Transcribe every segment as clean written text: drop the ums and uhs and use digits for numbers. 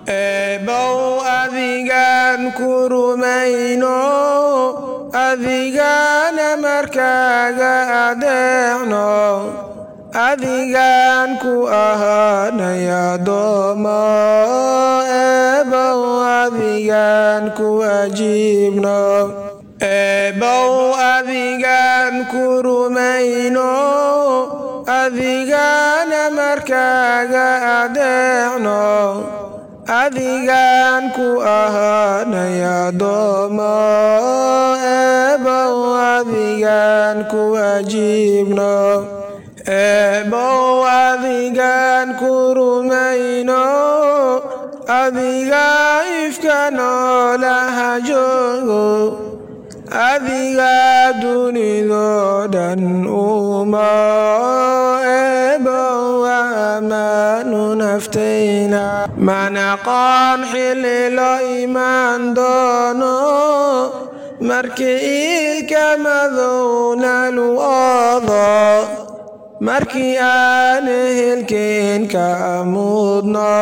Ebow adigan kurumayno adigana markaga adeecno adigan ku ahaanaya doomo ebow adigan ku ajiibno ebow adigan kurumayno adigana markaga adeecno adigan ku ahaanaya doomo ebow adigan ku ajiibno ebow adigan kurumayno adiga ifka noolaha joogo adiga dunido dhan umo ebow amaanu naftayna manaqaan xilli loo imaan doono markii ilka madowna lu'oodo markii aan ehelkeen ka mudno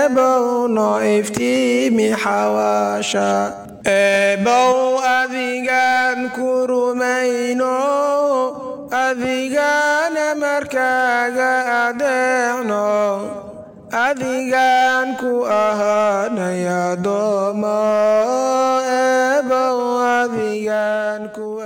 ebow noo iftiimi xawaasha ebow adigan kurumayno adigana markaga adeecno adigan ku ahaanaya doomo ebow adigan ku